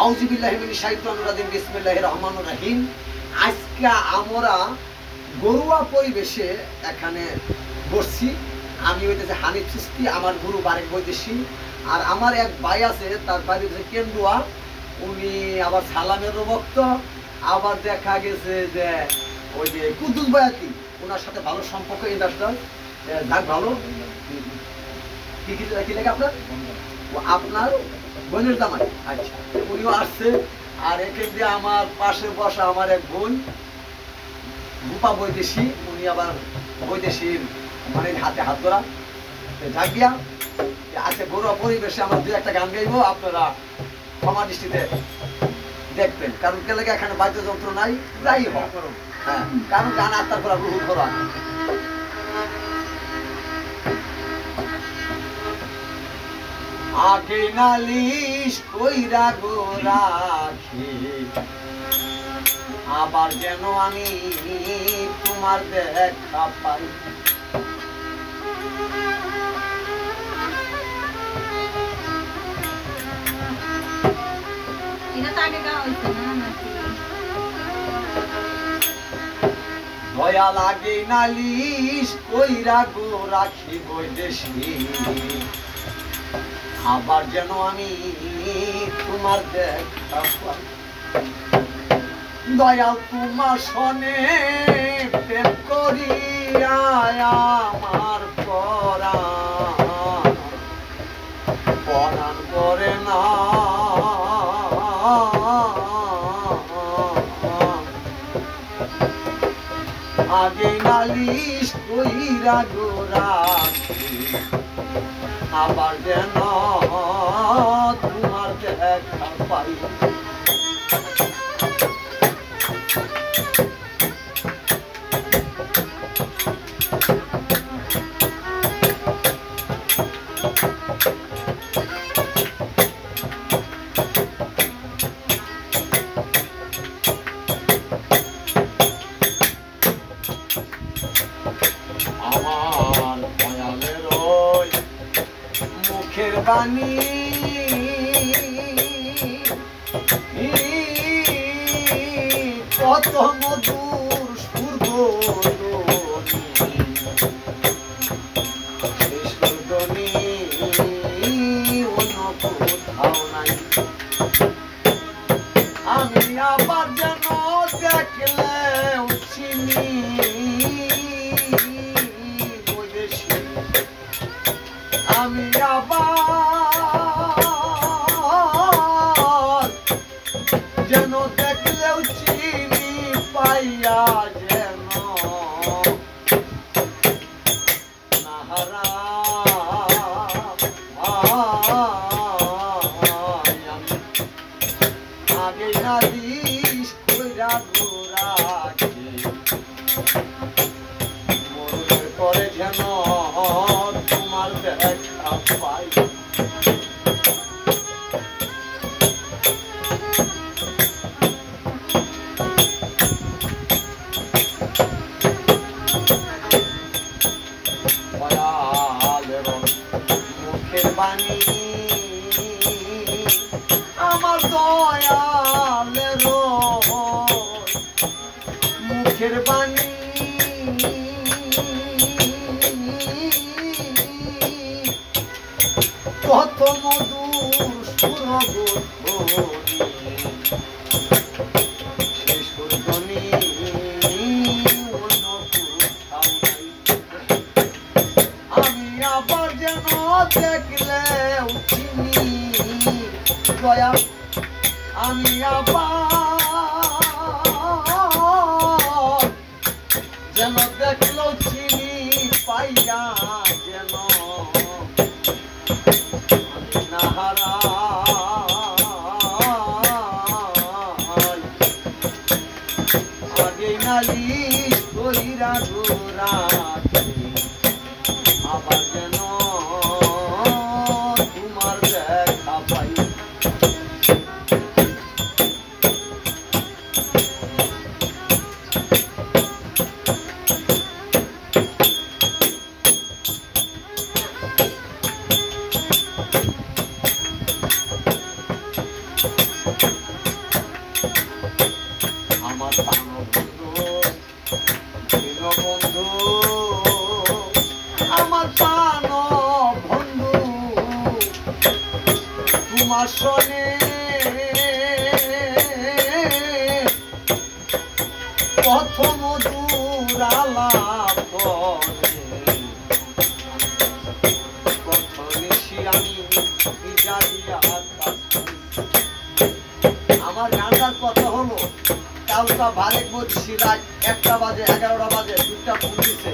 আউযুবিল্লাহি মিনাশ শাইতানির রাজিম বিসমিল্লাহির রহমানির রহিম। আজকে আমরা গরুয়া পরিবেশে এখানে বসছি। আমি হইতেছে হানিফ চিস্তি, আমার গুরু বারেক বৈদেশী, আর আমার এক ভাই আছে, তার বাড়ি হচ্ছে কেন্দুয়া, উনি আবার সালামের ভক্ত। আবার দেখা গেছে যে ওই যে কুদ্দুস বয়াতি, ওনার সাথে ভালো সম্পর্ক ইন্ডাস্ট্রাল, যাক ভালো। কি কি লেগে আপনার? আপনার বোনের জামাই, আচ্ছা, উনিও আসছে। আর এখান দিয়ে আমার পাশে বসা আমার এক বোন রূপা বৈদেশী, উনি আবার বৈদেশীর মানে হাতে হাত ধরা। ঝাঁকিয়া আচ্ছা, ঘরোয়া পরিবেশে আমরা দু একটা গান গাইবো, আপনারা ক্ষমা দৃষ্টিতে দেখবেন, কারণ কে লাগে এখানে বাদ্যযন্ত্র নাই, যাই হোক। হ্যাঁ, কারণ গান আত্মার করা রুহু ধরা। আগে নালিশ কইরা গো রাখি, আবার যেন আমি তোমার দেখা পাই। দয়া লাগে নালিশ কইরা গো রাখি বৈদেশী, আবার যেন আমি তোমার দেখা পাই। দয়াল তোমার শনে প্রেম করিয়া আমার পরাণ করে না। আগে নালিশ কইরা গো রাখি, আবার যেন তোমার দেখা পাই। আমার দয়ালের ওই মুখের বাণী কত মধুর সুর সুরধনী, অন্য কোথাও নাই। আমি আবার যেন দেখলে চিনি, আমি আবার যেন দেখলেও চিনি পাইয়া যেন নাহারা। আগে নালিশ কইরা গো রাখি, মরণের পরে যেন তোমার দেখা পাই। দয়ালের মুখের বাণী, আমার দয়ালের মুখের বাণী কত মধুর সুরধনী, আমি আবার যেন দেখলে চিনি দয়া, আমি আবার যেন দেখলেও চিনি পাইয়া যেন নাহারা। আগে নালিশ কইরা গো রাখি, আবার যেন তোমার দেখা পাই। তোমার শোনে কত মধুর আলাপ কত নিশি আমি জাগিয়া আমার গানটার কথা হলো কালকা ভারেক বলছি রাত 1টা বাজে 11টা বাজে 2টা ফোন দিছে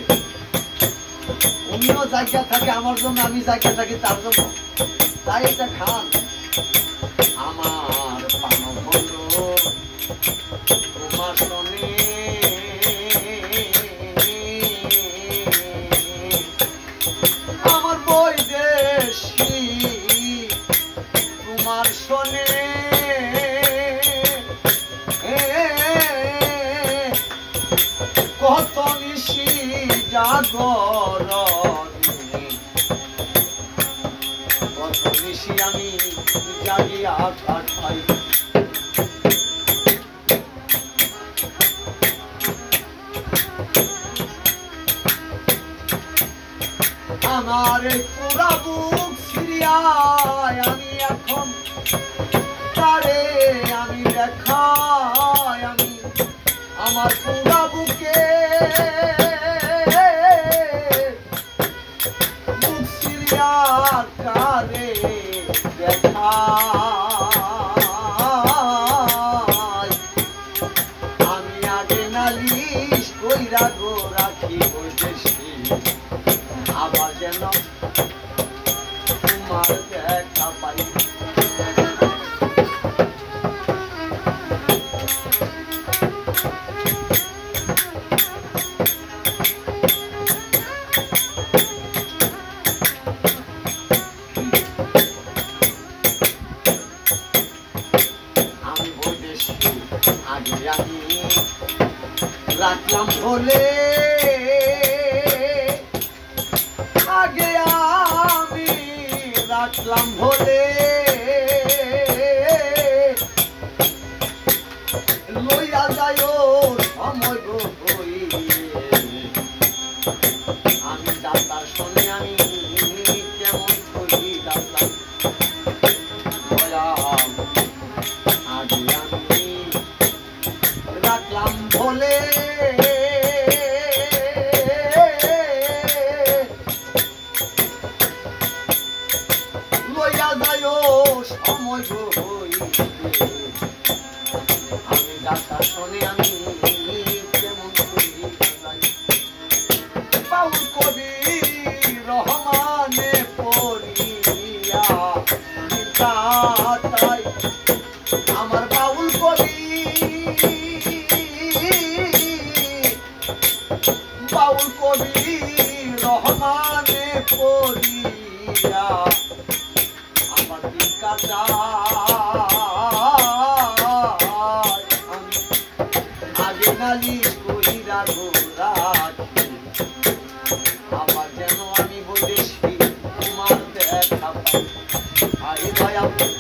উনিও জায়গা থাকে আমার জন্য আমি জায়গা থাকি তার জন্য তাই এটা খান আমার পান হলো তোমার শোনে আমার বৈদেশী তোমার শোনে কত নিশি জাগরণে কত নিশি আমি জাগিয়া কাটাই আমার পুরা বুক সিরিয়ায় আমি এখন তারে আমি দেখাই আমি আমার পুরা বুকে বুক সিরিয়া তারে দেখাই আমি আগে নালিশ কইরা গো রাখি বৈদেশী আবার যেন তোমার দেখা পাই আমি বৈদেশী আগে আমি রাখলাম বলে আগে আমি রাখলাম বলে লইয়া যায় সময় গো আমি ডাক্তার শুনে আমি কেমন করি ডাক্তার আগে আমি রাখলাম বলে সময় আমি ডাক্তার শুনে আমি কেমন করি বাউল কবি রহমানে পড়িয়া তাই আমার বাউল কবি রহমানে পড়িয়া আমার দিকাটা আগে নালিশ কইরা রাখি আবার যেন আমি বৈদেশী তোমার দেখা পাই।